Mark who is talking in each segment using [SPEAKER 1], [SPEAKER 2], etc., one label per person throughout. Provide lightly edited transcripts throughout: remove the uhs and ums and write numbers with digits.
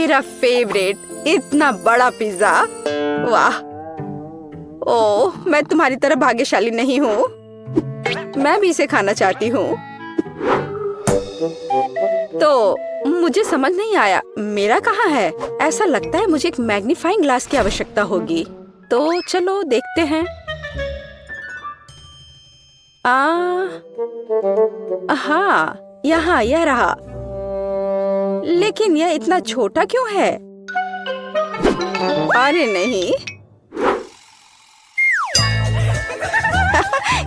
[SPEAKER 1] मेरा फेवरेट इतना बड़ा पिज्जा। वाह! ओह, मैं तुम्हारी तरह भाग्यशाली नहीं हूँ। मैं भी इसे खाना चाहती हूँ। तो मुझे समझ नहीं आया, मेरा कहाँ है? ऐसा लगता है मुझे एक मैग्नीफाइंग ग्लास की आवश्यकता होगी। तो चलो देखते हैं। हाँ, यहाँ यह रहा। लेकिन यह इतना छोटा क्यों है? अरे नहीं।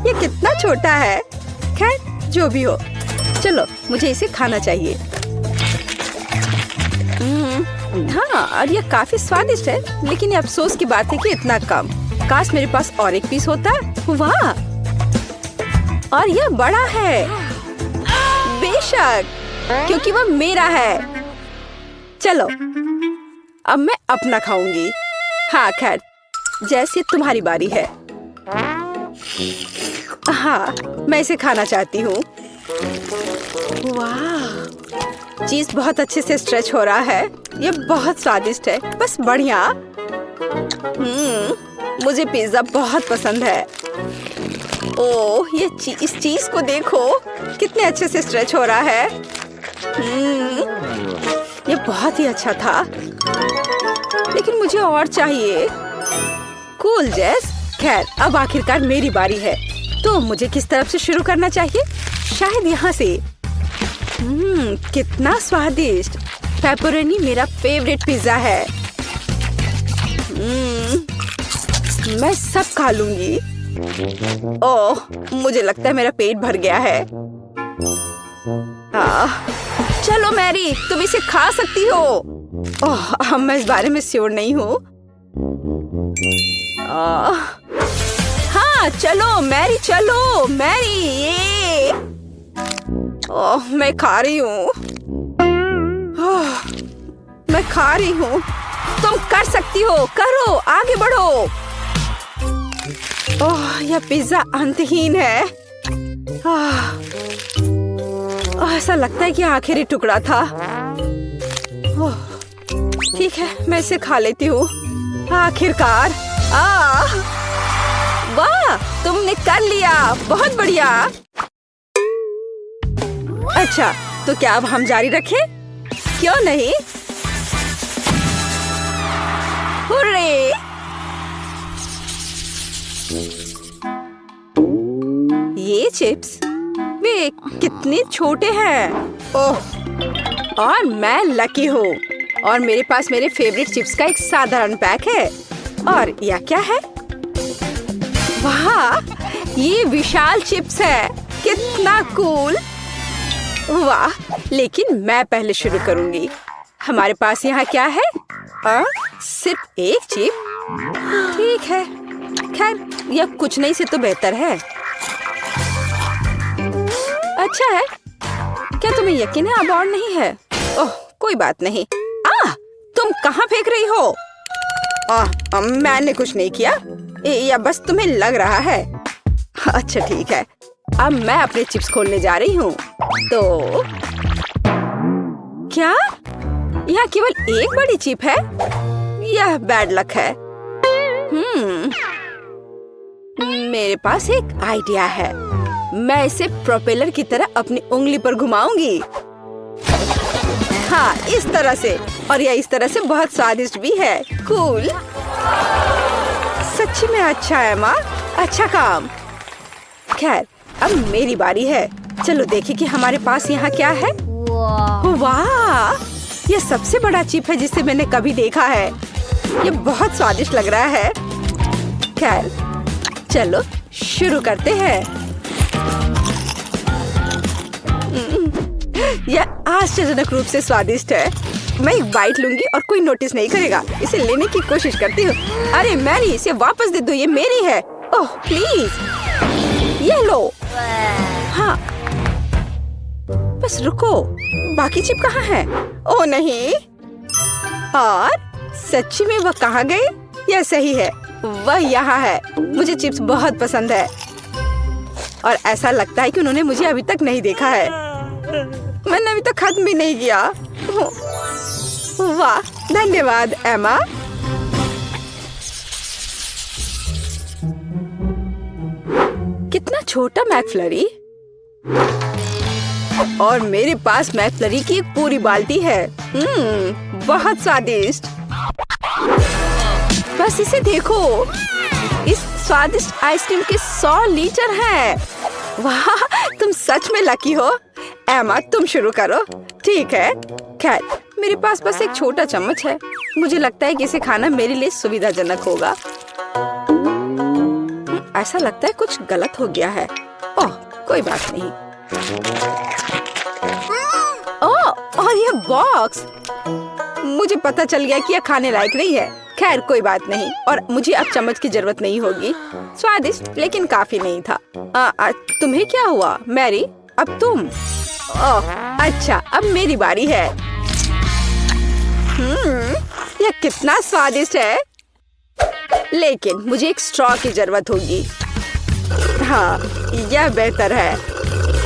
[SPEAKER 1] ये कितना छोटा है। खैर, जो भी हो, चलो मुझे इसे खाना चाहिए। हाँ, और यह काफी स्वादिष्ट है, लेकिन ये अफसोस की बात है कि इतना कम। काश मेरे पास और एक पीस होता। वाह! और यह बड़ा है। बेशक, क्योंकि वह मेरा है। चलो, अब मैं अपना खाऊंगी। हाँ, खैर, जैसे तुम्हारी बारी है। हाँ, मैं इसे खाना चाहती हूँ। वाह! चीज बहुत अच्छे से स्ट्रेच हो रहा है। ये बहुत स्वादिष्ट है, बस बढ़िया। मुझे पिज्जा बहुत पसंद है। ओह, इस चीज को देखो, कितने अच्छे से स्ट्रेच हो रहा है। ये बहुत ही अच्छा था, लेकिन मुझे और चाहिए। कूल जेस। खैर, अब आखिरकार मेरी बारी है। तो मुझे किस तरफ से शुरू करना चाहिए? शायद यहाँ से। कितना स्वादिष्ट। पेपरोनी मेरा फेवरेट पिज्जा है। मैं सब खा लूंगी। ओह, मुझे लगता है मेरा पेट भर गया है। चलो मैरी, तुम इसे खा सकती हो। ओह, मैं इस बारे में श्योर नहीं हूँ। हाँ, चलो मैरी, चलो मैरी। ये ओह, मैं खा रही हूँ। मैं खा रही हूँ। तुम कर सकती हो, करो, आगे बढ़ो। ओह, यह पिज्जा अंतहीन है। ऐसा लगता है कि आखिरी टुकड़ा था। ठीक है, मैं इसे खा लेती हूँ। आखिरकार। वाह, तुमने कर लिया, बहुत बढ़िया। अच्छा, तो क्या अब हम जारी रखें? क्यों नहीं? हुर्रे! ये चिप्स, वे कितने छोटे हैं। ओह, और मैं लकी हूँ। और मेरे पास मेरे फेवरेट चिप्स का एक साधारण पैक है। और यह क्या है? वाह, ये विशाल चिप्स है। कितना कूल। वाह, लेकिन मैं पहले शुरू करूंगी। हमारे पास यहाँ क्या है? सिर्फ एक चिप। ठीक है, खैर, यह कुछ नहीं से तो बेहतर है। अच्छा है। क्या तुम्हें यकीन है अब और नहीं है? ओह, कोई बात नहीं। तुम कहाँ फेंक रही हो? मैंने कुछ नहीं किया, या बस तुम्हें लग रहा है। अच्छा ठीक है, अब मैं अपने चिप्स खोलने जा रही हूँ। तो क्या यहाँ केवल एक बड़ी चिप है? यह बैड लक है। मेरे पास एक आइडिया है। मैं इसे प्रोपेलर की तरह अपनी उंगली पर घुमाऊंगी। हाँ, इस तरह से। और यह इस तरह से बहुत स्वादिष्ट भी है। कूल। सच्ची में अच्छा है माँ, अच्छा काम। खैर, अब मेरी बारी है। चलो देखें कि हमारे पास यहाँ क्या है। वाह, यह सबसे बड़ा चिप है जिसे मैंने कभी देखा है। यह बहुत स्वादिष्ट लग रहा है। खैर, चलो शुरू करते हैं। यह आश्चर्यजनक रूप से स्वादिष्ट है। मैं एक बाइट लूंगी और कोई नोटिस नहीं करेगा। इसे लेने की कोशिश करती हूँ। अरे मैरी, इसे वापस दे दो, ये मेरी है। ओह प्लीज, ये लो। हाँ, बस रुको, बाकी चिप कहाँ है? ओह नहीं। और सच्ची में वह कहाँ गए? यह सही है, वह यहाँ है। मुझे चिप्स बहुत पसंद है और ऐसा लगता है कि उन्होंने मुझे अभी तक नहीं देखा है। मैंने अभी तक खत्म भी नहीं किया। वाह, धन्यवाद एमा। कितना छोटा मैकफ्लरी, और मेरे पास मैकफ्लरी की एक पूरी बाल्टी है। बहुत स्वादिष्ट। बस इसे देखो, इस स्वादिष्ट आइसक्रीम के 100 लीटर हैं। वाह, तुम सच में लकी हो। एमा, तुम शुरू करो। ठीक है। खैर, मेरे पास बस एक छोटा चम्मच है। मुझे लगता है कि इसे खाना मेरे लिए सुविधाजनक होगा। ऐसा लगता है कुछ गलत हो गया है। ओह, कोई बात नहीं। ओह, और ये बॉक्स, मुझे पता चल गया कि यह खाने लायक नहीं है। खैर, कोई बात नहीं, और मुझे अब चम्मच की जरूरत नहीं होगी। स्वादिष्ट लेकिन काफी नहीं था। तुम्हें क्या हुआ मैरी? अब तुम। ओह, अच्छा, अब मेरी बारी है। यह कितना स्वादिष्ट है, लेकिन मुझे एक स्ट्रॉ की जरूरत होगी। हाँ, यह बेहतर है।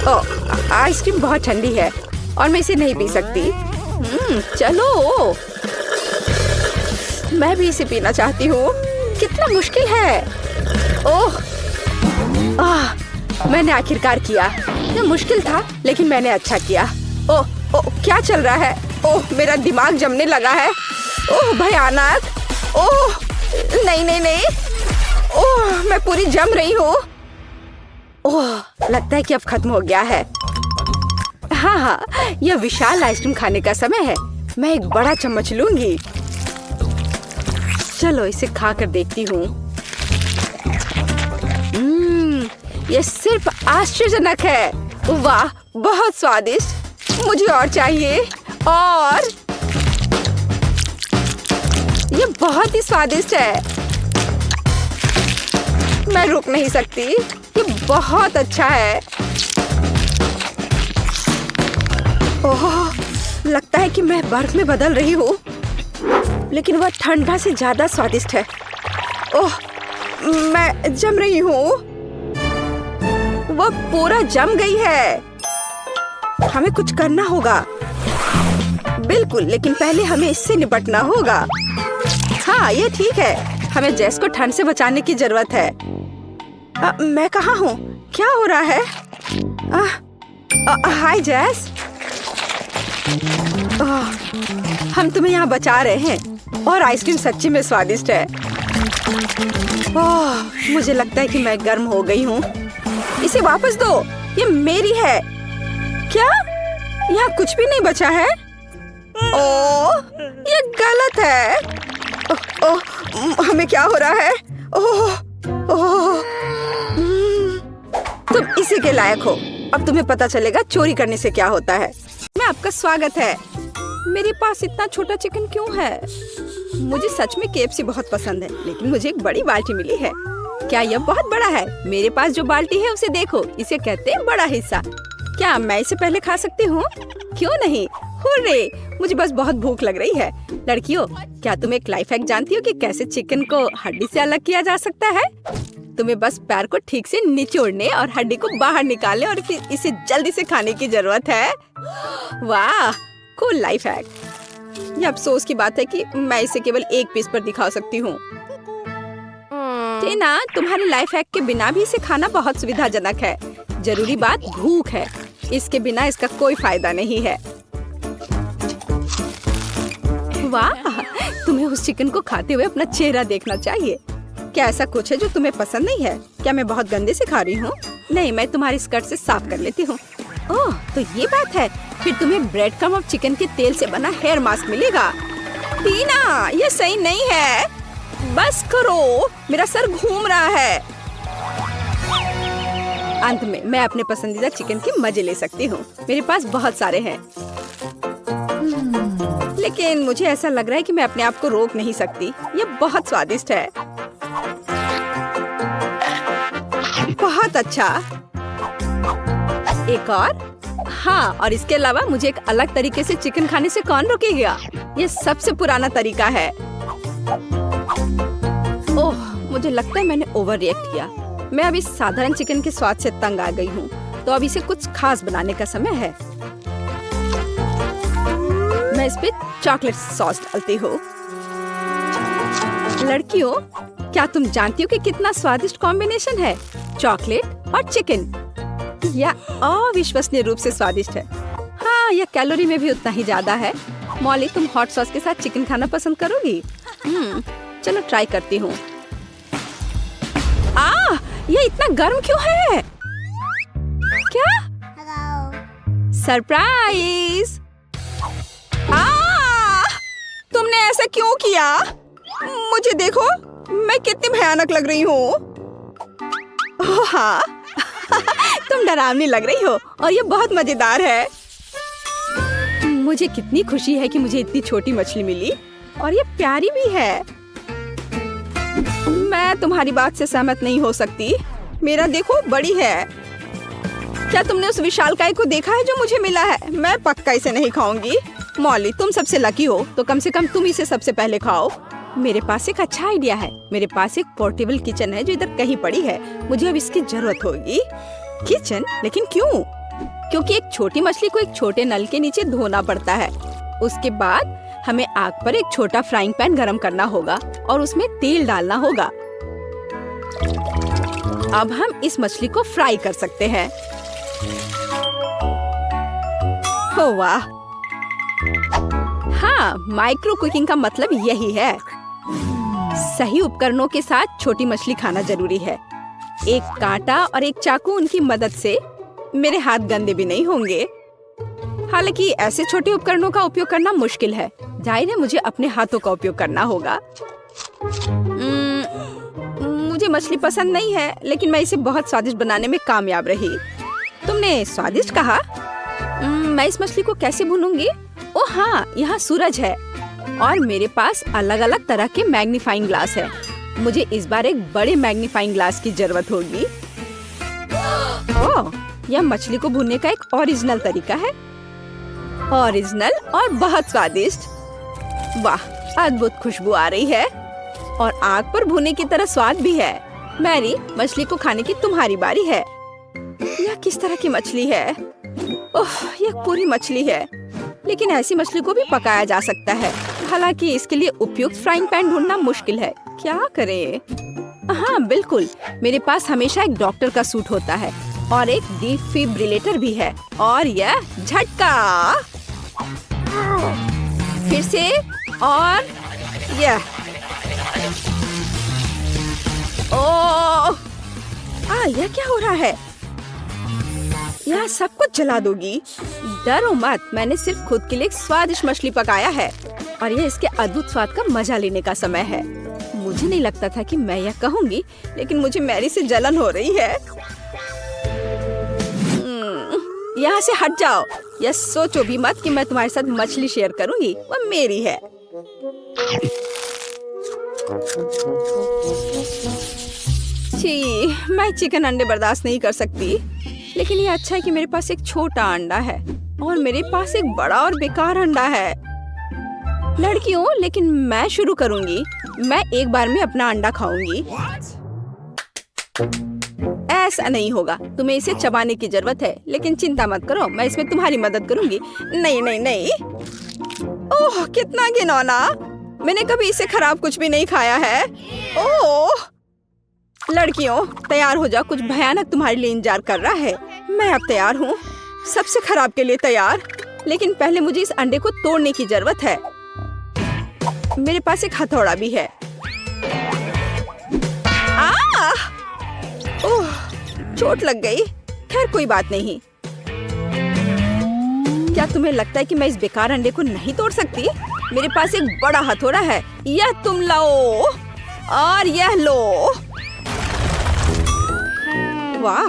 [SPEAKER 1] ओह, आइसक्रीम बहुत ठंडी है और मैं इसे नहीं पी सकती। चलो, मैं भी इसे पीना चाहती हूँ। कितना मुश्किल है। ओह, मैंने आखिरकार किया। यह मुश्किल था, लेकिन मैंने अच्छा किया। ओह, क्या चल रहा है? ओह, मेरा दिमाग जमने लगा है। ओह, भयानक। ओह, नहीं नहीं नहीं। ओह, मैं पूरी जम रही हूँ। ओह, लगता है कि अब खत्म हो गया है। हाँ, यह विशाल आइसक्रीम खाने का समय है। मैं एक बड़ा चम्मच लूंगी। चलो, इसे खा कर देखती हूँ। यह सिर्फ आश्चर्यजनक है। वाह, बहुत स्वादिष्ट। मुझे और चाहिए। और ये बहुत ही स्वादिष्ट है। मैं रुक नहीं सकती। ये बहुत अच्छा है। ओह, लगता है कि मैं बर्फ में बदल रही हूँ, लेकिन वह ठंडा से ज्यादा स्वादिष्ट है। ओह, मैं जम रही हूँ। वह पूरा जम गई है। हमें कुछ करना होगा। बिल्कुल, लेकिन पहले हमें इससे निपटना होगा। हाँ, ये ठीक है। हमें जेस को ठंड से बचाने की जरूरत है। मैं कहाँ हूँ? क्या हो रहा है? हाय जेस। हम तुम्हें यहाँ बचा रहे हैं, और आइसक्रीम सच्ची में स्वादिष्ट है। मुझे लगता है कि मैं गर्म हो गई हूँ। इसे वापस दो, ये मेरी है। क्या? यहाँ कुछ भी नहीं बचा है? ओह, ये गलत है। हमें क्या हो रहा है? ओह, तुम इसी के लायक हो। अब तुम्हें पता चलेगा चोरी करने से क्या होता है। मैं आपका स्वागत है। मेरे पास इतना छोटा चिकन क्यों है? मुझे सच में KFC बहुत पसंद है, लेकिन मुझे एक बड़ी बाल्टी मिली है। क्या यह बहुत बड़ा है? मेरे पास जो बाल्टी है उसे देखो, इसे कहते हैं बड़ा हिस्सा। क्या मैं इसे पहले खा सकती हूँ? क्यों नहीं? हुर्रे! मुझे बस बहुत भूख लग रही है। लड़कियों, क्या तुम एक लाइफ हैक जानती हो कि कैसे चिकन को हड्डी से अलग किया जा सकता है? तुम्हें बस पैर को ठीक से निचोड़ने और हड्डी को बाहर निकालने और फिर इसे जल्दी से खाने की जरूरत है। वाह, कूल लाइफ हैक। ये अफसोस की बात है कि मैं इसे केवल एक पीस पर दिखा सकती हूँ। टीना, तुम्हारे लाइफ हैक के बिना भी इसे खाना बहुत सुविधाजनक है। जरूरी बात भूख है। इसके बिना इसका कोई फायदा नहीं है। वाह, तुम्हें उस चिकन को खाते हुए अपना चेहरा देखना चाहिए। क्या ऐसा कुछ है जो तुम्हें पसंद नहीं है? क्या मैं बहुत गंदे से खा रही हूँ? नहीं, मैं तुम्हारी स्कर्ट से साफ कर लेती हूँ। ओह, तो ये बात है। फिर तुम्हें ब्रेड क्रम्ब और चिकन के तेल से बना हेयर मास्क मिलेगा। टीना, ये सही नहीं है। बस करो, मेरा सर घूम रहा है। अंत में मैं अपने पसंदीदा चिकन के मजे ले सकती हूँ। मेरे पास बहुत सारे हैं, लेकिन मुझे ऐसा लग रहा है कि मैं अपने आप को रोक नहीं सकती। ये बहुत स्वादिष्ट है। बहुत अच्छा। एक और? हाँ, और इसके अलावा मुझे एक अलग तरीके से चिकन खाने से कौन रोकेगा? ये सबसे पुराना तरीका है। ओह, मुझे लगता है मैंने ओवर रिएक्ट किया। मैं अब इस साधारण चिकन के स्वाद से तंग आ गई हूँ, तो अब इसे कुछ खास बनाने का समय है। मैं मैं इस पे चॉकलेट सॉस डालती हूँ। लड़कियों, क्या तुम जानती हो कि कितना स्वादिष्ट कॉम्बिनेशन है? चॉकलेट और चिकन। यह अविश्वसनीय रूप से स्वादिष्ट है। हाँ, यह कैलोरी में भी उतना ही ज्यादा है। मॉली, तुम हॉट सॉस के साथ चिकन खाना पसंद करोगी? चलो ट्राई करती हूँ। ये इतना गर्म क्यों है? क्या? सरप्राइज! तुमने ऐसा क्यों किया? मुझे देखो, मैं कितनी भयानक लग रही हूँ। हाँ, तुम डरावनी लग रही हो और ये बहुत मजेदार है। मुझे कितनी खुशी है कि मुझे इतनी छोटी मछली मिली और ये प्यारी भी है। मैं तुम्हारी बात से सहमत नहीं हो सकती। मेरा देखो, बड़ी है। क्या तुमने उस विशालकाय को देखा है जो मुझे मिला है? मैं पक्का इसे नहीं खाऊंगी। मॉली, तुम सबसे लकी हो, तो कम से कम तुम इसे सबसे पहले खाओ। मेरे पास एक अच्छा आइडिया है। मेरे पास एक पोर्टेबल किचन है जो इधर कहीं पड़ी है। मुझे अब इसकी जरूरत होगी। किचन? लेकिन क्यों? क्योंकि एक छोटी मछली को एक छोटे नल के नीचे धोना पड़ता है। उसके बाद हमें आग पर एक छोटा फ्राइंग पैन गरम करना होगा और उसमें तेल डालना होगा। अब हम इस मछली को फ्राई कर सकते हैं। हो वाह! हाँ, माइक्रो कुकिंग का मतलब यही है। सही उपकरणों के साथ छोटी मछली खाना जरूरी है। एक कांटा और एक चाकू, उनकी मदद से मेरे हाथ गंदे भी नहीं होंगे। हालांकि ऐसे छोटे उपकरणों का उपयोग करना मुश्किल है। जाहिर है मुझे अपने हाथों का उपयोग करना होगा। मुझे मछली पसंद नहीं है, लेकिन मैं इसे बहुत स्वादिष्ट बनाने में कामयाब रही। तुमने स्वादिष्ट कहा? मैं इस मछली को कैसे भूनूंगी? ओह हाँ, यहाँ सूरज है और मेरे पास अलग अलग तरह के मैग्नीफाइंग ग्लास है। मुझे इस बार एक बड़े मैग्नीफाइंग ग्लास की जरूरत होगी। ओह, यह मछली को भूनने का एक ओरिजिनल तरीका है। ओरिजिनल और बहुत स्वादिष्ट। वाह, अद्भुत खुशबू आ रही है और आग पर भुने की तरह स्वाद भी है। मैरी, मछली को खाने की तुम्हारी बारी है। यह किस तरह की मछली है? ओह, यह पूरी मछली है। लेकिन ऐसी मछली को भी पकाया जा सकता है। हालांकि इसके लिए उपयुक्त फ्राइंग पैन ढूंढना मुश्किल है। क्या करें? हाँ बिल्कुल, मेरे पास हमेशा एक डॉक्टर का सूट होता है और एक डिफिब्रिलेटर भी है। और यह झटका। फिर से और यह। ओह! यह क्या हो रहा है? यह सब कुछ जला दोगी। डरो मत, मैंने सिर्फ खुद के लिए एक स्वादिष्ट मछली पकाया है और यह इसके अद्भुत स्वाद का मजा लेने का समय है। मुझे नहीं लगता था कि मैं यह कहूँगी, लेकिन मुझे मैरी से जलन हो रही है। यहाँ से हट जाओ। यह सोचो भी मत कि मैं तुम्हारे साथ मछली शेयर करूँगी। वह मेरी है। छी, मैं चिकन अंडे बर्दाश्त नहीं कर सकती। लेकिन ये अच्छा है कि मेरे पास एक छोटा अंडा है और मेरे पास एक बड़ा और बेकार अंडा है। लड़कियों, लेकिन मैं शुरू करूंगी। मैं एक बार में अपना अंडा खाऊंगी। ऐसा नहीं होगा। तुम्हें इसे चबाने की जरूरत है, लेकिन चिंता मत करो, मैं इसमें तुम्हारी मदद करूंगी। नहीं नहीं नहीं। ओह, कितना घिनौना। मैंने कभी इसे खराब कुछ भी नहीं खाया है। ओह! लड़कियों, तैयार हो जाओ, कुछ भयानक तुम्हारे लिए इंतजार कर रहा है। मैं अब तैयार हूँ, सबसे खराब के लिए तैयार। लेकिन पहले मुझे इस अंडे को तोड़ने की जरूरत है। मेरे पास एक हथौड़ा भी है। ओह, चोट लग गई। खैर कोई बात नहीं। क्या तुम्हें लगता है कि मैं इस बेकार अंडे को नहीं तोड़ सकती? मेरे पास एक बड़ा हथौड़ा है। यह तुम लो और यह लो। वाह,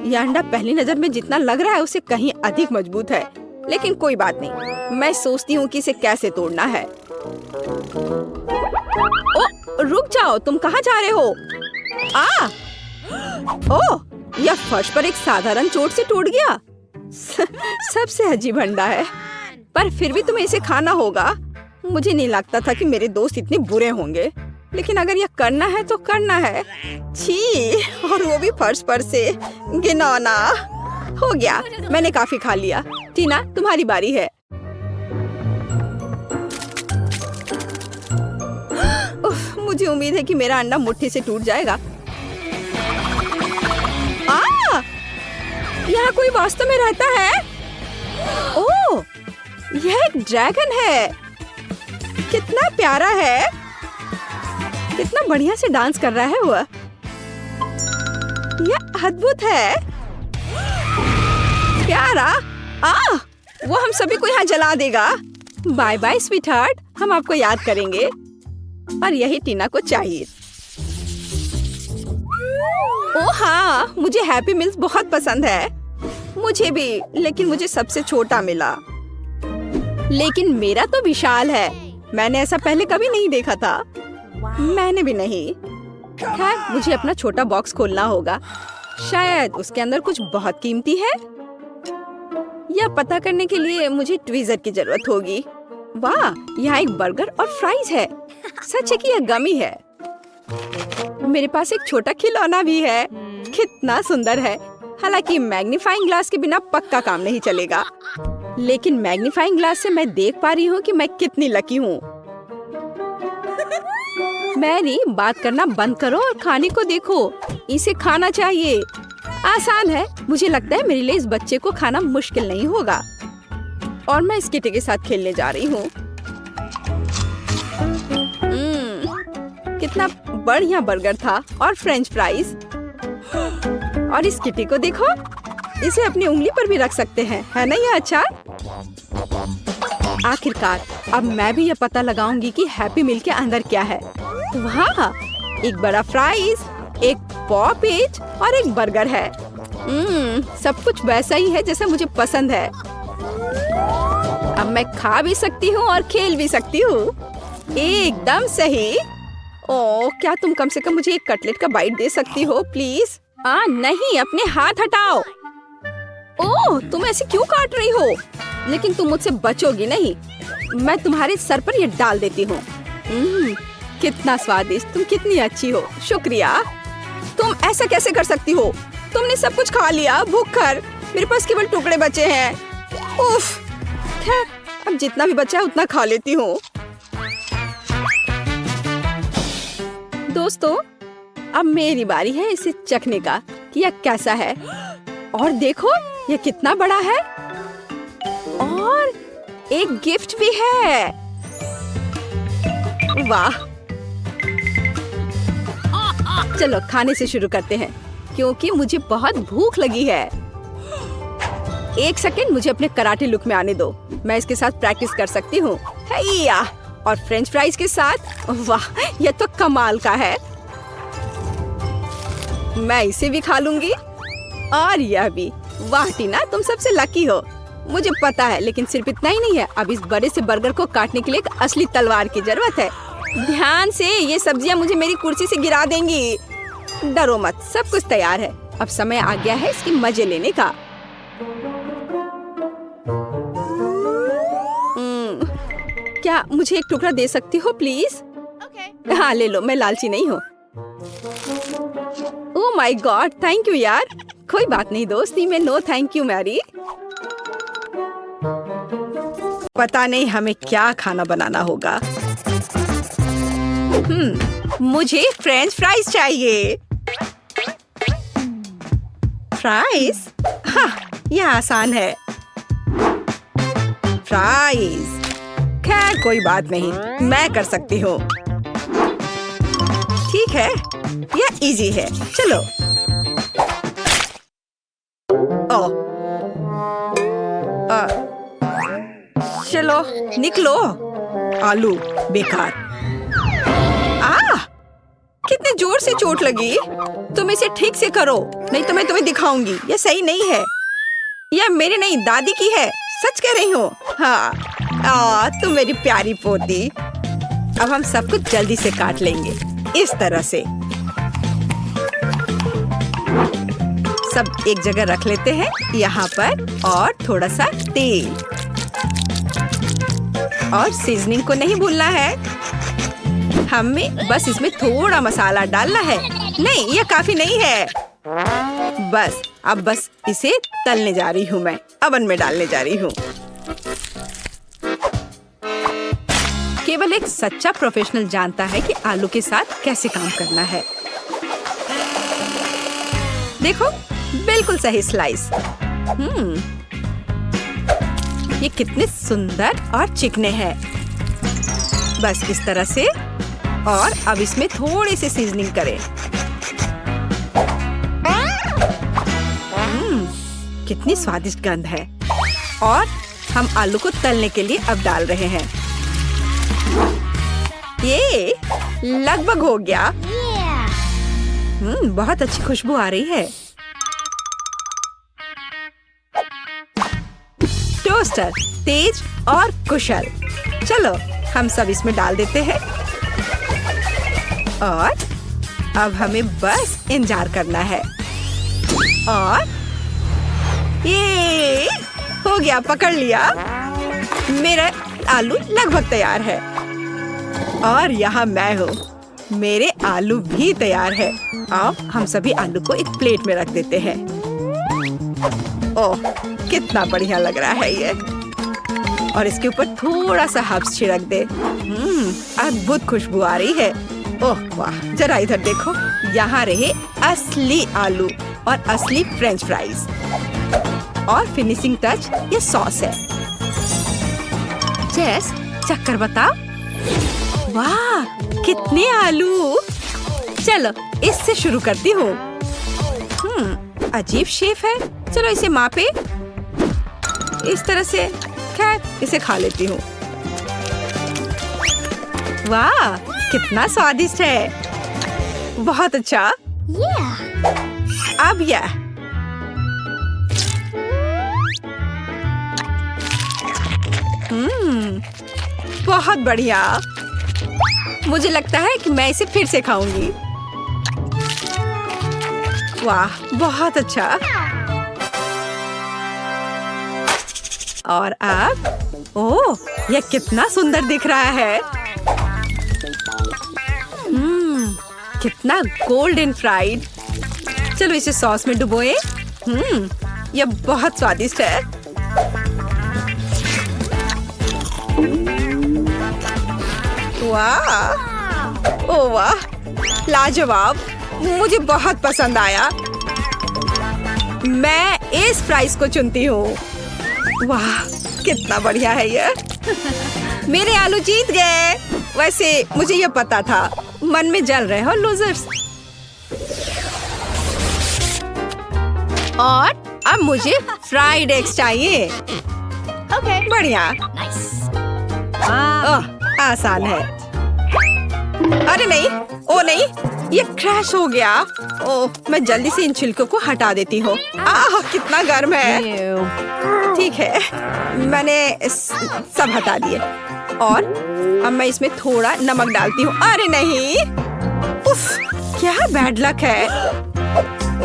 [SPEAKER 1] यह अंडा पहली नजर में जितना लग रहा है उससे कहीं अधिक मजबूत है। लेकिन कोई बात नहीं, मैं सोचती हूँ कि इसे कैसे तोड़ना है। ओ, रुक जाओ, तुम कहाँ जा रहे हो? ओह, यह फर्श पर एक साधारण चोट से टूट गया। सबसे अजीब अंडा है, पर फिर भी तुम्हें इसे खाना होगा। मुझे नहीं लगता था कि मेरे दोस्त इतने बुरे होंगे, लेकिन अगर यह करना है तो करना है। छी, और वो भी फर्श पर से। घिनौना। हो गया, मैंने काफी खा लिया। टीना, तुम्हारी बारी है। मुझे उम्मीद है कि मेरा अंडा मुट्ठी से टूट जाएगा। यहाँ कोई वास्तव में रहता है? ओह, यह एक ड्रैगन है। कितना प्यारा है, कितना बढ़िया से डांस कर रहा है वह। यह अद्भुत है, प्यारा। वो हम सभी को यहाँ जला देगा। बाय बाय स्वीटहार्ट, हम आपको याद करेंगे। और यही टीना को चाहिए। ओह हाँ, मुझे हैप्पी मील्स बहुत पसंद है। मुझे भी, लेकिन मुझे सबसे छोटा मिला। लेकिन मेरा तो विशाल है। मैंने ऐसा पहले कभी नहीं देखा था। मैंने भी नहीं। खैर, मुझे अपना छोटा बॉक्स खोलना होगा। शायद उसके अंदर कुछ बहुत कीमती है। यह पता करने के लिए मुझे ट्वीजर की जरूरत होगी। वाह, यहाँ एक बर्गर और फ्राइज है। सच है कि यह गमी है। मेरे पास एक छोटा खिलौना भी है। कितना सुंदर है। हालांकि मैग्नीफाइंग ग्लास के बिना पक्का काम नहीं चलेगा। लेकिन मैग्नीफाइंग ग्लास से मैं देख पा रही हूँ कि मैं कितनी लकी हूँ। मैरी, बात करना बंद करो और खाने को देखो। इसे खाना चाहिए। आसान है। मुझे लगता है मेरे लिए इस बच्चे को खाना मुश्किल नहीं होगा। और मैं इस किटी के साथ खेलने जा रही हूँ। कितना बढ़िया बर्गर था और फ्रेंच फ्राइज। और इस किटी को देखो, इसे अपनी उंगली पर भी रख सकते हैं, है ना यह अच्छा? आखिरकार अब मैं भी यह पता लगाऊंगी कि हैप्पी मील के अंदर क्या है। वाह, एक बड़ा फ्राइज, एक पॉपेज और एक बर्गर है। सब कुछ वैसा ही है जैसा मुझे पसंद है। अब मैं खा भी सकती हूँ और खेल भी सकती हूँ। एकदम सही। ओह, क्या तुम कम से कम मुझे एक कटलेट का बाइट दे सकती हो प्लीज? नहीं, अपने हाथ हटाओ। ओह, तुम ऐसे क्यों काट रही हो? लेकिन तुम मुझसे बचोगी नहीं। मैं तुम्हारे सर पर ये डाल देती हूँ। कितना स्वादिष्ट। तुम कितनी अच्छी हो। शुक्रिया। तुम ऐसा कैसे कर सकती हो? तुमने सब कुछ खा लिया। भूखकर मेरे पास केवल टुकड़े बचे हैं। उफ। खैर, अब जितना भी बचा है उतना खा लेती हूँ। दोस्तों, अब मेरी बारी है इसे चखने का कि यह कैसा है। और देखो, यह कितना बड़ा है। और एक गिफ्ट भी है। वाह। चलो खाने से शुरू करते हैं, क्योंकि मुझे बहुत भूख लगी है। एक सेकंड, मुझे अपने कराटे लुक में आने दो। मैं इसके साथ प्रैक्टिस कर सकती हूँ। और फ्रेंच फ्राइज के साथ। वाह, यह तो कमाल का है। मैं इसे भी खा लूंगी और यह भी। वाह टीना, तुम सबसे लकी हो। मुझे पता है, लेकिन सिर्फ इतना ही नहीं है। अब इस बड़े से बर्गर को काटने के लिए एक असली तलवार की जरूरत है। ध्यान से, ये सब्जियां मुझे मेरी कुर्सी से गिरा देंगी। डरो मत, सब कुछ तैयार है। अब समय आ गया है इसके मजे लेने का। क्या मुझे एक टुकड़ा दे सकती हो प्लीज? हाँ ले लो, मैं लालची नहीं हूँ। Oh my God, thank you यार। कोई बात नहीं दोस्ती में नो थैंक यू मैरी। पता नहीं हमें क्या खाना बनाना होगा। मुझे फ्रेंच फ्राइज चाहिए। फ्राइज? हाँ, यह आसान है। फ्राइज। खैर कोई बात नहीं, मैं कर सकती हूँ। ठीक है, यह इजी है। चलो। चलो निकलो। आलू बेकार। कितने जोर से चोट लगी। तुम इसे ठीक से करो, नहीं तो मैं तुम्हें दिखाऊंगी। यह सही नहीं है। यह मेरी नहीं, दादी की है। सच कह रही हूँ। हाँ, तुम मेरी प्यारी पोती। अब हम सब कुछ जल्दी से काट लेंगे, इस तरह से। सब एक जगह रख लेते हैं यहाँ पर। और थोड़ा सा तेल और सीजनिंग को नहीं भूलना है। हमें बस इसमें थोड़ा मसाला डालना है। नहीं, यह काफी नहीं है। अब बस इसे तलने जा रही हूँ। मैं अवन में डालने जा रही हूँ। केवल एक सच्चा प्रोफेशनल जानता है कि आलू के साथ कैसे काम करना है। देखो, बिल्कुल सही स्लाइस। ये कितने सुंदर और चिकने हैं। बस इस तरह से। और अब इसमें थोड़ी सी सीजनिंग करें। कितनी स्वादिष्ट गंध है। और हम आलू को तलने के लिए अब डाल रहे हैं। ये लगभग हो गया। बहुत अच्छी खुशबू आ रही है। टोस्टर तेज और कुशल। चलो हम सब इसमें डाल देते हैं। और अब हमें बस इंतजार करना है। और ये हो गया, पकड़ लिया। मेरा आलू लगभग तैयार है। और यहाँ मैं हूँ। मेरे आलू भी तैयार है। अब हम सभी आलू को एक प्लेट में रख देते हैं। ओह, कितना बढ़िया लग रहा है ये। और इसके ऊपर थोड़ा सा हर्ब्स छिड़क दे। अद्भुत खुशबू आ रही है। ओह वाह, जरा इधर देखो। यहाँ रहे असली आलू और असली फ्रेंच फ्राइज। और फिनिशिंग टच ये सॉस है। जेस, चक्कर बताओ। वाह, कितने आलू। चलो इससे शुरू करती हूँ। अजीब शेप है। चलो इसे मापे। इस तरह से। खैर, इसे खा लेती हूँ। वाह, कितना स्वादिष्ट है। बहुत अच्छा। अब यह बहुत बढ़िया। मुझे लगता है कि मैं इसे फिर से खाऊंगी। वाह, बहुत अच्छा। और अब ओह, यह कितना सुंदर दिख रहा है। कितना गोल्डन फ्राइड। चलो इसे सॉस में डुबोए। यह बहुत स्वादिष्ट है। वाह, ओह वाह, लाजवाब। मुझे बहुत पसंद आया। मैं इस फ्राइज को चुनती हूँ। वाह, कितना बढ़िया है ये। मेरे आलू जीत गए। वैसे मुझे ये पता था। मन में जल रहे हो लूजर्स। और अब मुझे फ्राइड एग्स चाहिए। बढ़िया। ओह, आसान है। अरे नहीं, ओ नहीं, ये क्रैश हो गया। ओह, मैं जल्दी से इन छिलकों को हटा देती हूँ। कितना गर्म है। ठीक है, मैंने सब हटा दिए। और अब मैं इसमें थोड़ा नमक डालती हूँ। अरे नहीं, उफ, क्या बैड लक है।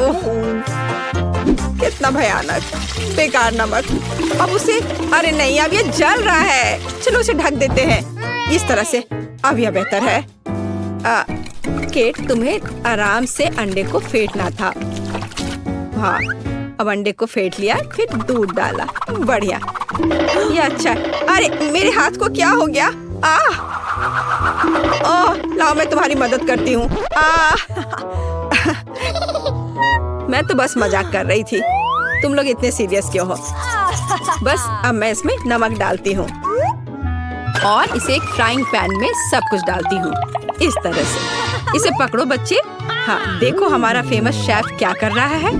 [SPEAKER 1] ओह, कितना भयानक, बेकार नमक। अब उसे, अरे नहीं, अब ये जल रहा है। चलो उसे ढक देते हैं इस तरह से। अब यह बेहतर है। केट, तुम्हें आराम से अंडे को फेंटना था। हाँ, अब अंडे को फेंट लिया, फिर दूध डाला। बढ़िया, ये अच्छा। अरे मेरे हाथ को क्या हो गया? ओह, लाओ मैं तुम्हारी मदद करती हूँ। मैं तो बस मजाक कर रही थी। तुम लोग इतने सीरियस क्यों हो? बस अब मैं इसमें नमक डालती हूँ और इसे एक फ्राइंग पैन में सब कुछ डालती हूँ इस तरह से। इसे पकड़ो बच्चे। हाँ, देखो हमारा फेमस शेफ क्या कर रहा है।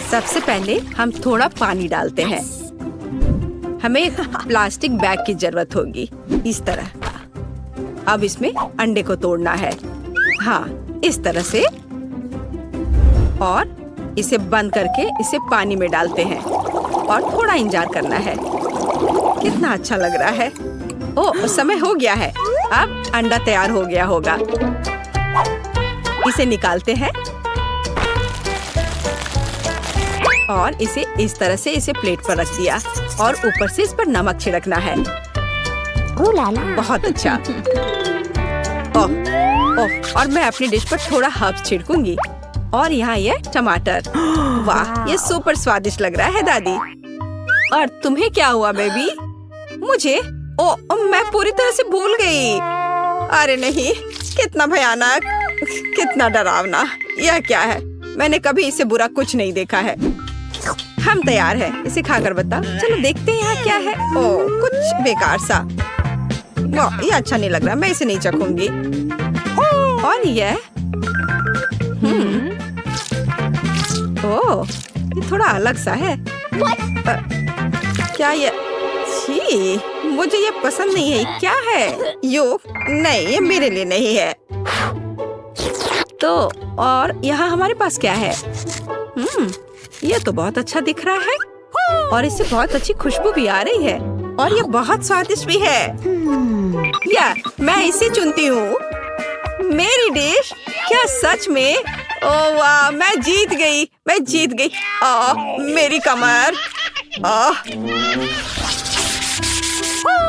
[SPEAKER 1] सबसे पहले हम थोड़ा पानी डालते हैं। हमें एक प्लास्टिक बैग की जरूरत होगी इस तरह। अब इसमें अंडे को तोड़ना है। हाँ, इस तरह से। और इसे बंद करके इसे पानी में डालते हैं और थोड़ा इंतजार करना है। कितना अच्छा लग रहा है। ओह, समय हो गया है। अब अंडा तैयार हो गया होगा। इसे निकालते हैं और इसे इस तरह से इसे प्लेट पर रख दिया और ऊपर से इस पर नमक छिड़कना है। बहुत अच्छा। ओह, ओह, और मैं अपनी डिश पर थोड़ा हर्ब्स छिड़कूंगी। और यहाँ ये टमाटर। वाह, ये सुपर स्वादिष्ट लग रहा है दादी। और तुम्हें क्या हुआ बेबी? मुझे मैं पूरी तरह से भूल गई। अरे नहीं, कितना भयानक, कितना डरावना। यह क्या है? मैंने कभी इससे बुरा कुछ नहीं देखा है। हम तैयार हैं, इसे खाकर बता। चलो देखते हैं यहाँ क्या है। कुछ बेकार सा। ये अच्छा नहीं लग रहा, मैं इसे नहीं चखूंगी। और ये ये थोड़ा अलग सा है। क्या ये? छी, मुझे ये पसंद नहीं है। क्या है? नहीं, ये मेरे लिए नहीं है। तो और यहाँ हमारे पास क्या है? ये तो बहुत अच्छा दिख रहा है और इससे बहुत अच्छी खुशबू भी आ रही है और ये बहुत स्वादिष्ट भी है। या मैं इसे चुनती हूँ। मेरी डिश। क्या सच में? ओह वाह, मैं जीत गई। मेरी कमर।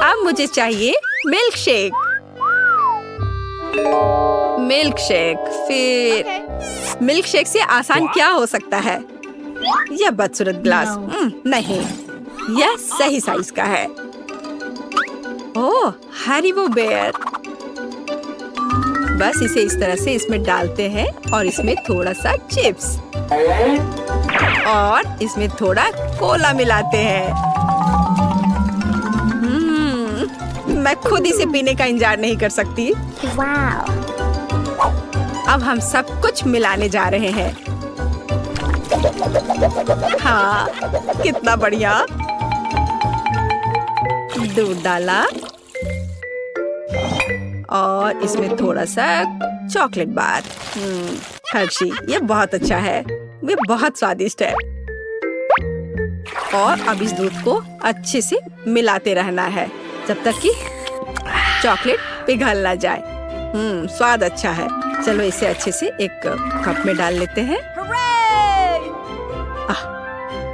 [SPEAKER 1] अब मुझे चाहिए मिल्क शेक। फिर मिल्क शेक से आसान क्या हो सकता है? यह बदसूरत ग्लास। नहीं, यह सही साइज का है। ओह, हरीबो बेयर। बस इसे इस तरह से इसमें डालते हैं और इसमें थोड़ा सा चिप्स और इसमें थोड़ा कोला मिलाते हैं। मैं खुद इसे पीने का इंतजार नहीं कर सकती। अब हम सब कुछ मिलाने जा रहे हैं। हाँ, कितना बढ़िया। दूध डाला और इसमें थोड़ा सा चॉकलेट बार। हर्शी, ये बहुत अच्छा है। ये बहुत स्वादिष्ट है। और अब इस दूध को अच्छे से मिलाते रहना है जब तक कि चॉकलेट पिघल ना जाए। स्वाद अच्छा है। चलो इसे अच्छे से एक कप में डाल लेते हैं।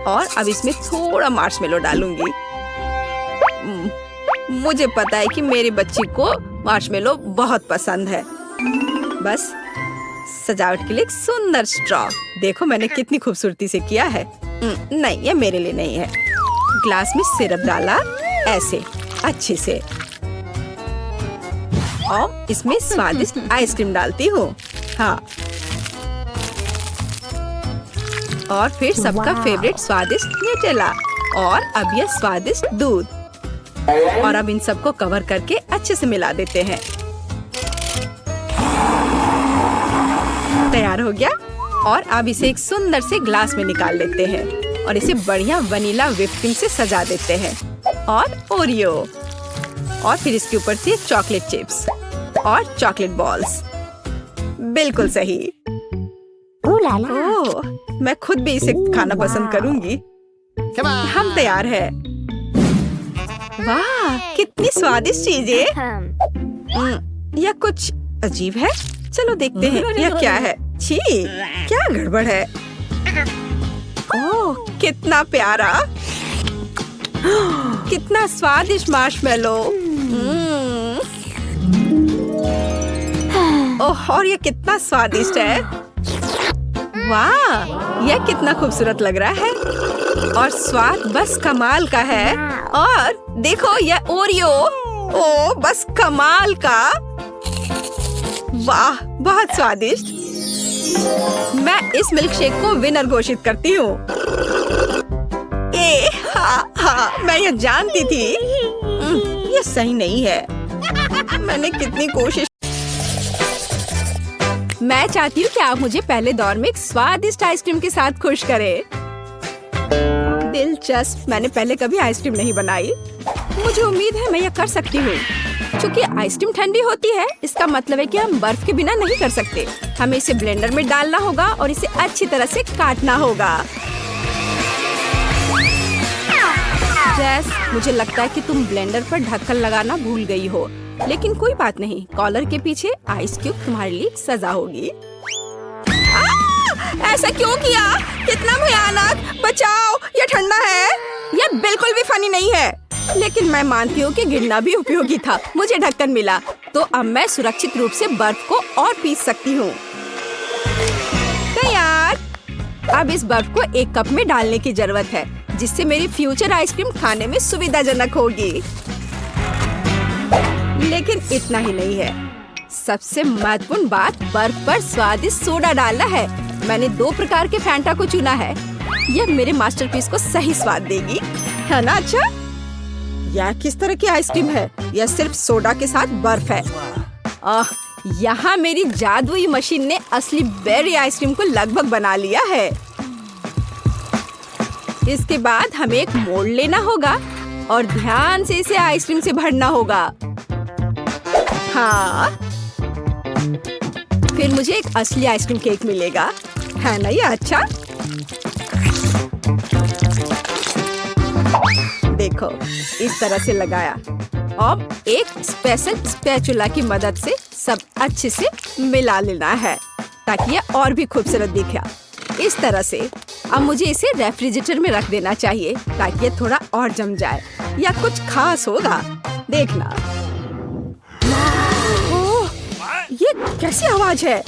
[SPEAKER 1] और अब इसमें थोड़ा मार्शमेलो डालूंगी। मुझे पता है कि मेरी बच्ची को मार्शमेलो बहुत पसंद है। बस सजावट के लिए एक सुंदर स्ट्रॉ। देखो मैंने कितनी खूबसूरती से किया है। नहीं, ये मेरे लिए नहीं है। ग्लास में सिरप डाला ऐसे अच्छे से और इसमें स्वादिष्ट आइसक्रीम डालती हूँ। हाँ, और फिर सबका फेवरेट स्वादिष्ट न्यूटेला और अब यह स्वादिष्ट दूध। और अब इन सबको कवर करके अच्छे से मिला देते हैं। तैयार हो गया। और अब इसे एक सुंदर से ग्लास में निकाल लेते हैं और इसे बढ़िया वनीला व्हिप क्रीम से सजा देते हैं और ओरियो और फिर इसके ऊपर से चॉकलेट चिप्स और चॉकलेट बॉल्स। बिल्कुल सही। ओह, मैं खुद भी इसे खाना पसंद करूंगी। हम तैयार हैं। वाह, कितनी स्वादिष्ट चीजें। यह कुछ अजीब है। चलो देखते हैं यह क्या है। छी, क्या गड़बड़ है? ओह, कितना प्यारा, कितना स्वादिष्ट मार्शमेलो। ओह, और यह कितना स्वादिष्ट है। वाह, यह कितना खूबसूरत लग रहा है और स्वाद बस कमाल का है। और देखो यह ओरियो। ओह, बस कमाल का। वाह, बहुत स्वादिष्ट। मैं इस मिल्क शेक को विनर घोषित करती हूँ। हाँ, मैं यह जानती थी। यह सही नहीं है। मैंने कितनी कोशिश। मैं चाहती हूँ कि आप मुझे पहले दौर में एक स्वादिष्ट आइसक्रीम के साथ खुश करें। दिलचस्प, मैंने पहले कभी आइसक्रीम नहीं बनाई। मुझे उम्मीद है मैं यह कर सकती हूँ। क्योंकि आइसक्रीम ठंडी होती है, इसका मतलब है कि हम बर्फ के बिना नहीं कर सकते। हमें इसे ब्लेंडर में डालना होगा और इसे अच्छी तरह से काटना होगा। जैस, मुझे लगता है कि तुम ब्लेंडर पर ढक्कन लगाना भूल गई हो, लेकिन कोई बात नहीं। कॉलर के पीछे आइस क्यूब तुम्हारे लिए सजा होगी। ऐसा क्यों किया? कितना भयानक! बचाओ, ये ठंडा है। यह बिल्कुल भी फनी नहीं है। लेकिन मैं मानती हूँ कि गिरना भी उपयोगी था। मुझे ढक्कन मिला, तो अब मैं सुरक्षित रूप से बर्फ को और पीस सकती हूँ। तैयार। अब इस बर्फ को एक कप में डालने की जरूरत है, जिससे मेरी फ्यूचर आइसक्रीम खाने में सुविधाजनक होगी। लेकिन इतना ही नहीं है। सबसे महत्वपूर्ण बात बर्फ पर स्वादिष्ट सोडा डालना है। मैंने 2 प्रकार के फैंटा को चुना है। यह मेरे मास्टरपीस को सही स्वाद देगी, है ना? अच्छा, यह किस तरह की आइसक्रीम है? यह सिर्फ सोडा के साथ बर्फ है। यहाँ मेरी जादुई मशीन ने असली बेरी आइसक्रीम को लगभग बना लिया है। इसके बाद हमें एक मोल्ड लेना होगा और ध्यान से इसे आइसक्रीम से भरना होगा। हाँ, फिर मुझे एक असली आइसक्रीम केक मिलेगा, है ना? ये अच्छा, देखो इस तरह से लगाया। अब एक स्पेशल स्पैचुला की मदद से सब अच्छे से मिला लेना है ताकि ये और भी खूबसूरत दिखे। इस तरह से अब मुझे इसे रेफ्रिजरेटर में रख देना चाहिए ताकि ये थोड़ा और जम जाए या कुछ खास होगा, देखना। ओह, ये कैसी आवाज है?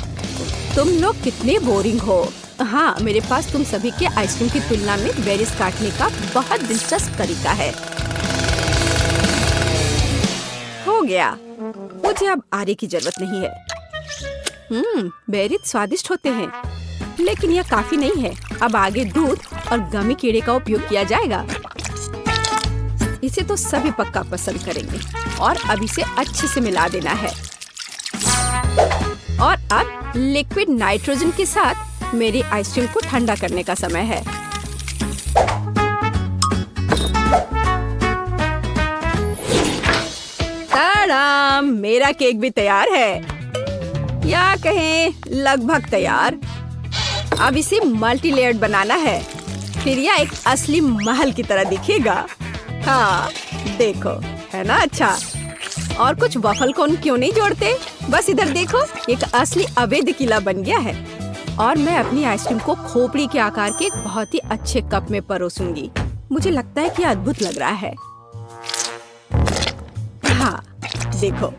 [SPEAKER 1] तुम लोग कितने बोरिंग हो। हाँ, मेरे पास तुम सभी के आइसक्रीम की तुलना में बेरीज काटने का बहुत दिलचस्प तरीका है। हो गया, मुझे अब आरे की जरूरत नहीं है। बेरीज स्वादिष्ट होते हैं, लेकिन यह काफी नहीं है। अब आगे दूध और गमी कीड़े का उपयोग किया जाएगा। इसे तो सभी पक्का पसंद करेंगे और अब इसे अच्छे से मिला देना है। और अब लिक्विड नाइट्रोजन के साथ मेरी आइसक्रीम को ठंडा करने का समय है। ताड़ाम, मेरा केक भी तैयार है, या कहें लगभग तैयार। अब इसे मल्टी लेयर्ड बनाना है, फिर यह एक असली महल की तरह दिखेगा। हाँ, देखो, है ना? अच्छा, और कुछ वफल कोन क्यों नहीं जोड़ते? बस इधर देखो, एक असली अवैध किला बन गया है। और मैं अपनी आइसक्रीम को खोपड़ी के आकार के एक बहुत ही अच्छे कप में परोसूंगी। मुझे लगता है कि अद्भुत लग रहा है। हाँ, देखो,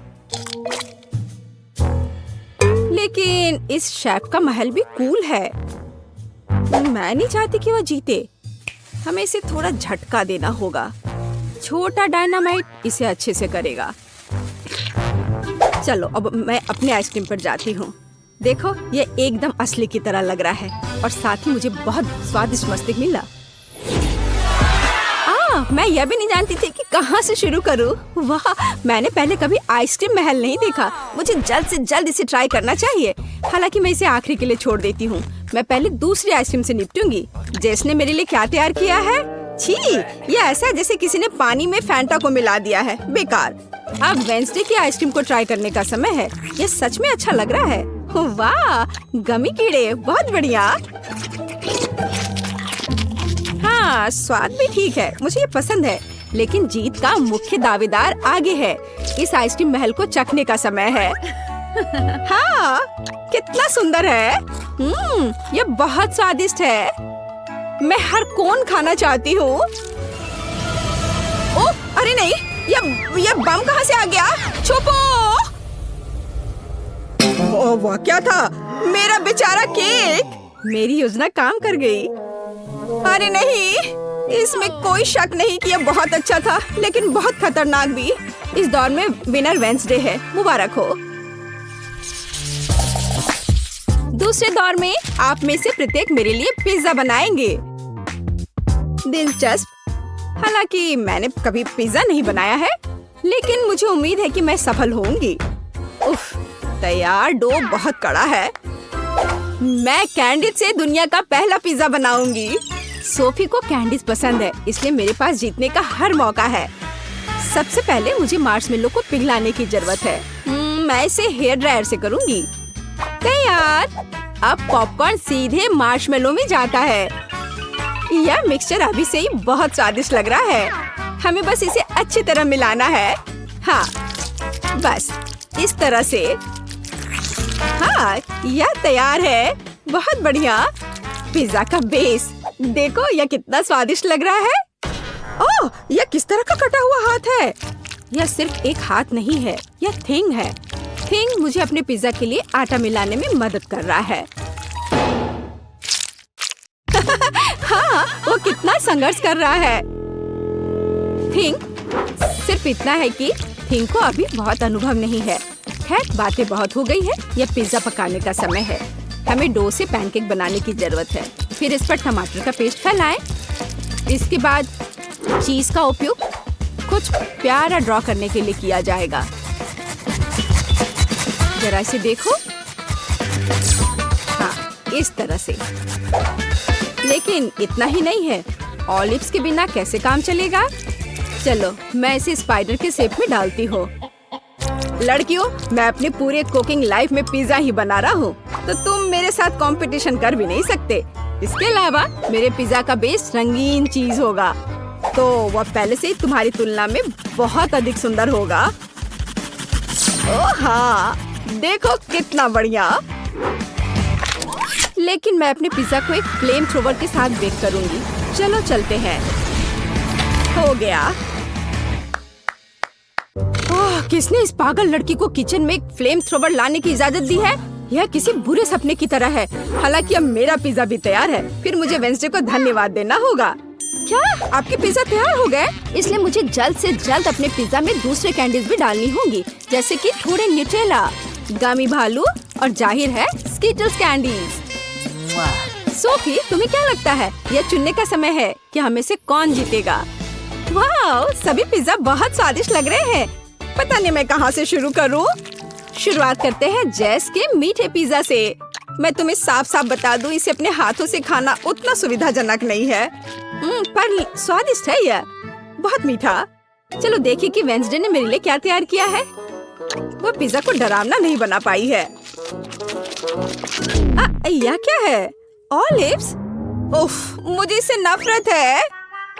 [SPEAKER 1] लेकिन इस शेफ का महल भी कूल है। मैं नहीं चाहती कि वह जीते। हमें इसे थोड़ा झटका देना होगा। छोटा डायनामाइट इसे अच्छे से करेगा। चलो, अब मैं अपने आइसक्रीम पर जाती हूँ। देखो, ये एकदम असली की तरह लग रहा है और साथ ही मुझे बहुत स्वादिष्ट मस्तिष्क मिला। मैं यह भी नहीं जानती थी कि कहाँ से शुरू करूँ। वाह, मैंने पहले कभी आइसक्रीम महल नहीं देखा। मुझे जल्द से जल्द इसे ट्राई करना चाहिए। हालांकि मैं इसे आखिरी के लिए छोड़ देती हूँ। मैं पहले दूसरी आइसक्रीम से निपटूंगी। जेस ने मेरे लिए क्या तैयार किया है? छी, ये ऐसा है जैसे किसी ने पानी में फैंटा को मिला दिया है। बेकार। अब वेंसडे की आइसक्रीम को ट्राई करने का समय है। ये सच में अच्छा लग रहा है। वाह, गमी कीड़े, बहुत बढ़िया। हाँ, स्वाद भी ठीक है, मुझे ये पसंद है। लेकिन जीत का मुख्य दावेदार आगे है। इस आइसक्रीम महल को चखने का समय है। हाँ, कितना सुंदर है। ये बहुत स्वादिष्ट है। मैं हर कोन खाना चाहती हूँ। ओह, अरे नहीं, ये बम कहाँ से आ गया? छुपो! ओह, वह क्या था? मेरा बेचारा केक! मेरी योजना काम कर गई। अरे नहीं, इसमें कोई शक नहीं कि यह बहुत अच्छा था, लेकिन बहुत खतरनाक भी। इस दौर में विनर वेंसडे है, मुबारक हो। दूसरे दौर में आप में से प्रत्येक मेरे लिए पिज्जा बनाएंगे। दिलचस्प। हालांकि मैंने कभी पिज्जा नहीं बनाया है, लेकिन मुझे उम्मीद है कि मैं सफल होंगी। उफ, तैयार डो बहुत कड़ा है। मैं कैंडिस से दुनिया का पहला पिज्जा बनाऊंगी। सोफी को कैंडीज पसंद है, इसलिए मेरे पास जीतने का हर मौका है। सबसे पहले मुझे मार्शमेलो को पिघलाने की जरूरत है। मैं इसे हेयर ड्रायर से करूंगी। तैयार। अब पॉपकॉर्न सीधे मार्शमेलो में जाता है। यह मिक्सचर अभी से ही बहुत स्वादिष्ट लग रहा है। हमें बस इसे अच्छी तरह मिलाना है। हाँ, बस इस तरह से। हाँ, यह तैयार है। बहुत बढ़िया। पिज्जा का बेस देखो, यह कितना स्वादिष्ट लग रहा है। ओह, यह किस तरह का कटा हुआ हाथ है? यह सिर्फ एक हाथ नहीं है, यह थिंग है। थिंग मुझे अपने पिज्जा के लिए आटा मिलाने में मदद कर रहा है। हाँ, वो कितना संघर्ष कर रहा है। थिंग सिर्फ सिर्फ इतना है कि थिंग को अभी बहुत अनुभव नहीं है। खैर, बातें बहुत हो गई है। यह पिज्जा पकाने का समय है। हमें डो से पैनकेक बनाने की जरूरत है। फिर इस पर टमाटर का पेस्ट फैलाएं। इसके बाद चीज का उपयोग कुछ प्यारा ड्रॉ करने के लिए किया जाएगा। जरा इसे देखो। हाँ, इस तरह से। लेकिन इतना ही नहीं है। ऑलिव्स के बिना कैसे काम चलेगा? चलो, मैं इसे स्पाइडर के शेप में डालती हूँ। लड़कियों, मैं अपने पूरे कुकिंग लाइफ में पिज्जा ही बना रहा हूँ, तो तुम मेरे साथ कंपटीशन कर भी नहीं सकते। इसके अलावा मेरे पिज्जा का बेस रंगीन चीज होगा, तो वह पहले से ही तुम्हारी तुलना में बहुत अधिक सुंदर होगा। ओह हाँ, देखो कितना बढ़िया। लेकिन मैं अपने पिज्जा को एक फ्लेम थ्रोवर के साथ बेक करूंगी। चलो चलते हैं। हो गया। ओह, किसने इस पागल लड़की को किचन में एक फ्लेम थ्रोवर लाने की इजाजत दी है? यह किसी बुरे सपने की तरह है। हालांकि अब मेरा पिज्जा भी तैयार है। फिर मुझे वेंसडे को धन्यवाद देना होगा। क्या आपके पिज्जा तैयार हो गए? इसलिए मुझे जल्द से जल्द अपने पिज्जा में दूसरे कैंडीज भी डालनी होंगी, जैसे कि थोड़े न्यूटेला, गमी भालू और जाहिर है स्किटल्स कैंडीज। सोफी, तुम्हें क्या लगता है? यह चुनने का समय है कि हमें से कौन जीतेगा। वाह, सभी पिज्जा बहुत स्वादिष्ट लग रहे हैं। पता नहीं मैं कहाँ से शुरू करूँ। शुरुआत करते हैं जेस के मीठे पिज्जा से। मैं तुम्हें साफ साफ बता दूं, इसे अपने हाथों से खाना उतना सुविधाजनक नहीं है। पर स्वादिष्ट है यह, बहुत मीठा। चलो देखिए कि वेंसडे ने मेरे लिए क्या तैयार किया है। वो पिज्जा को डरावना नहीं बना पाई है। यह क्या है? ऑलिव्स? उफ, मुझे इससे नफरत है।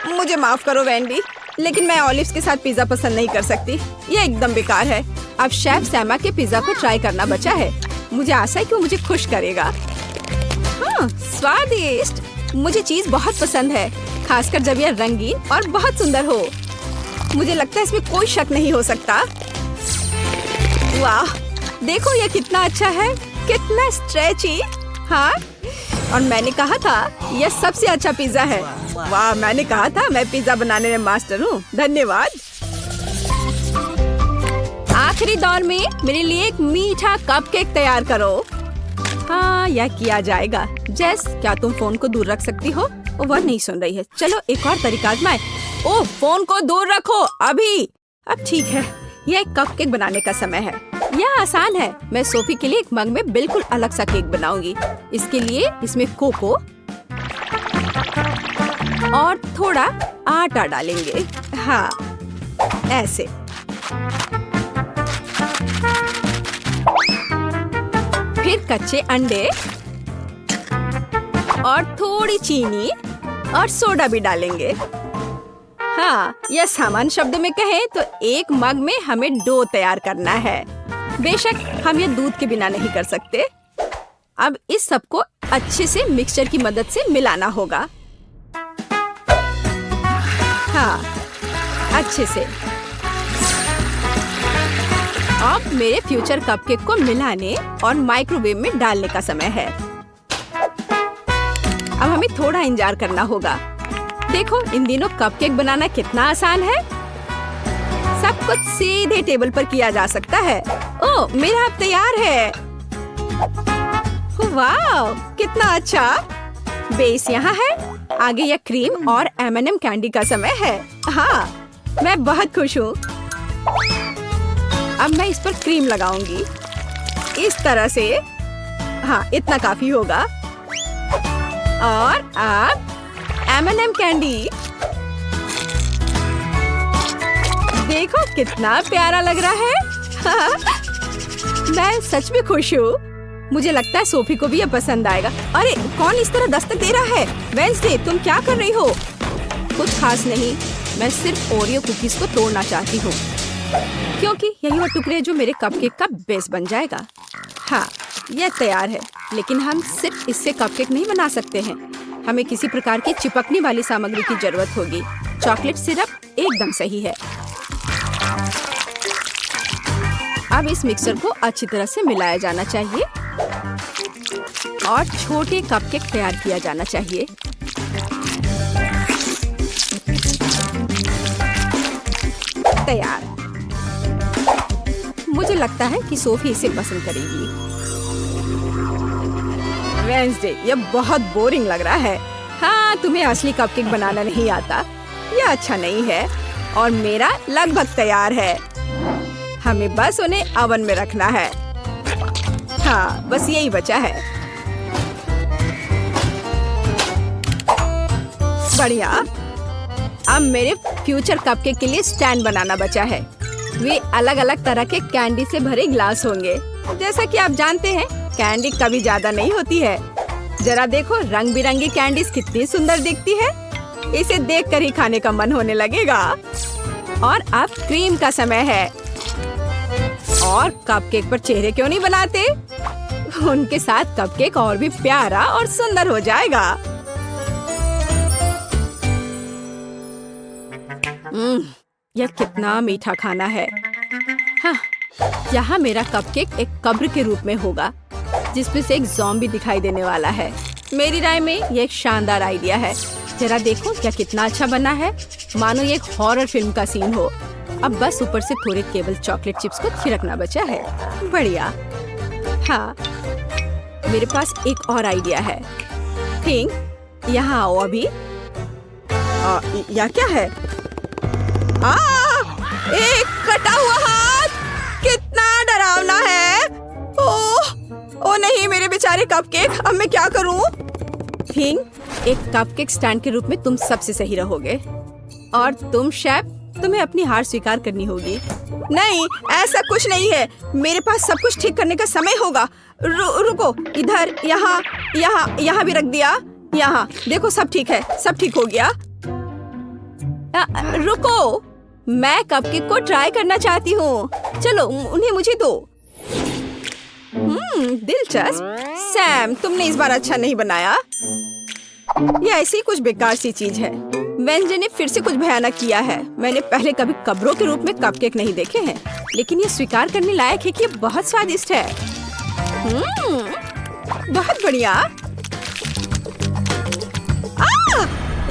[SPEAKER 1] मुझे माफ करो वेंडी, लेकिन मैं ऑलिव्स के साथ पिज्जा पसंद नहीं कर सकती। यह एकदम बेकार है। अब शेफ सैमा के पिज्जा को ट्राई करना बचा है। मुझे आशा है कि वो मुझे खुश करेगा। हाँ, स्वादिष्ट। मुझे चीज बहुत पसंद है, खासकर जब यह रंगीन और बहुत सुंदर हो। मुझे लगता है इसमें कोई शक नहीं हो सकता। वाह, देखो यह कितना अच्छा है, कितना स्ट्रेची। हाँ, और मैंने कहा था यह सबसे अच्छा पिज्जा है। वाह, मैंने कहा था मैं पिज्जा बनाने में मास्टर हूँ। धन्यवाद। आखिरी दौर में मेरे लिए एक मीठा कपकेक तैयार करो। हाँ, यह किया जाएगा। जेस, क्या तुम फोन को दूर रख सकती हो? वह नहीं सुन रही है। चलो एक और तरीका आजमाएं। ओह, फोन को दूर रखो अभी। अब ठीक है, यह एक कपकेक बनाने का समय है। यह आसान है। मैं सोफी के लिए एक मग में बिल्कुल अलग सा केक बनाऊंगी। इसके लिए इसमें कोको और थोड़ा आटा डालेंगे। हाँ, ऐसे। फिर कच्चे अंडे और थोड़ी चीनी और सोडा भी डालेंगे। हाँ, यह सामान्य शब्दों में कहें तो एक मग में हमें डो तैयार करना है। बेशक हम ये दूध के बिना नहीं कर सकते। अब इस सब को अच्छे से मिक्सचर की मदद से मिलाना होगा। हाँ, अच्छे से। अब मेरे फ्यूचर कपकेक को मिलाने और माइक्रोवेव में डालने का समय है। अब हमें थोड़ा इंतजार करना होगा। देखो, इन दिनों कपकेक बनाना कितना आसान है। सब कुछ सीधे टेबल पर किया जा सकता है। ओह, मेरा अब तैयार है। वाह, कितना अच्छा। बेस यहाँ है। आगे यह क्रीम और M&M कैंडी का समय है। हाँ, मैं बहुत खुश हूँ। अब मैं इस पर क्रीम लगाऊंगी इस तरह से। हाँ, इतना काफी होगा। और अब M&M कैंडी। देखो कितना प्यारा लग रहा है। मैं सच में खुश हूँ। मुझे लगता है सोफी को भी ये पसंद आएगा। अरे, कौन इस तरह दस्तक दे रहा है? वेंसडे, तुम क्या कर रही हो? कुछ खास नहीं, मैं सिर्फ ओरियो कुकीज को तोड़ना चाहती हूँ, क्योंकि यही वो टुकड़े जो मेरे कपकेक का बेस बन जाएगा। हाँ, यह तैयार है। लेकिन हम सिर्फ इससे कपकेक नहीं बना सकते हैं। हमें किसी प्रकार की चिपकने वाली सामग्री की जरूरत होगी। चॉकलेट सिरप एकदम सही है। अब इस मिक्सर को अच्छी तरह से मिलाया जाना चाहिए और छोटे कपकेक तैयार किया जाना चाहिए। तैयार। मुझे लगता है कि सोफी इसे पसंद करेगी। वेडनेसडे, ये बहुत बोरिंग लग रहा है। हाँ, तुम्हें असली कपकेक बनाना नहीं आता, यह अच्छा नहीं है। और मेरा लगभग तैयार है। हमें बस उन्हें ओवन में रखना है। हाँ, बस यही बचा है। बढ़िया। अब मेरे फ्यूचर कपकेक के लिए स्टैंड बनाना बचा है। वे अलग अलग तरह के कैंडी से भरे ग्लास होंगे। जैसा कि आप जानते हैं, कैंडी कभी ज्यादा नहीं होती है। जरा देखो, रंग बिरंगी कैंडीज कितनी सुंदर दिखती है। इसे देखकर ही खाने का मन होने लगेगा। और अब क्रीम का समय है। और कपकेक पर चेहरे क्यों नहीं बनाते? उनके साथ कपकेक और भी प्यारा और सुंदर हो जाएगा। यह कितना मीठा खाना है। हाँ, यहाँ मेरा कपकेक एक कब्र के रूप में होगा, जिसमें से एक ज़ॉम्बी दिखाई देने वाला है। मेरी राय में यह एक शानदार आइडिया है। जरा देखो क्या कितना अच्छा बना है, मानो ये एक हॉरर फिल्म का सीन हो। अब बस ऊपर से थोड़े केवल चॉकलेट चिप्स को छिड़कना बचा है। बढ़िया। हाँ, मेरे पास एक और आइडिया है। थिंक, यहाँ आओ अभी। यह क्या है? एक कटा हुआ हाथ, कितना डरावना है। ओह नहीं, मेरे बेचारे कपकेक, अब मैं क्या करूं? थिंक, एक कपकेक स्टैंड के रूप में तुम सबसे सही रहोगे। और तुम शेफ, तुम्हें अपनी हार स्वीकार करनी होगी। नहीं, ऐसा कुछ नहीं है। मेरे पास सब कुछ ठीक करने का समय होगा। रुको, इधर, यहाँ यहाँ यहाँ भी रख दिया। यहाँ देखो, सब ठीक है, सब ठीक हो गया। रुको, मैं कपकेक को ट्राई करना चाहती हूँ। चलो, उन्हें मुझे दो। दिलचस्प। सैम, तुमने इस बार अच्छा नहीं बनाया। यह ऐसी कुछ बेकार सी चीज है। वेडनेसडे ने फिर से कुछ भयानक किया है। मैंने पहले कभी कब्रों के रूप में कपकेक नहीं देखे हैं, लेकिन ये स्वीकार करने लायक है कि ये बहुत स्वादिष्ट है। बहुत बढ़िया।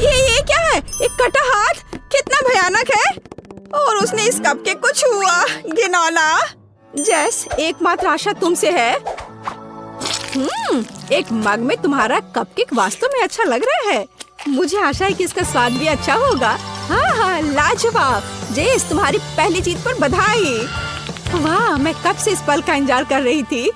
[SPEAKER 1] ये क्या है? एक कटा हाथ, कितना भयानक है। और उसने इस कपकेक को छुआ, घिनौना। जेस, एकमात्र आशा तुमसे है। एक मग में तुम्हारा कपकेक वास्तव में अच्छा लग रहा है। मुझे आशा है कि इसका स्वाद भी अच्छा होगा। हाँ, लाजवाब। जेस, तुम्हारी पहली जीत पर बधाई। वाह, मैं कब से इस पल का इंतजार कर रही थी।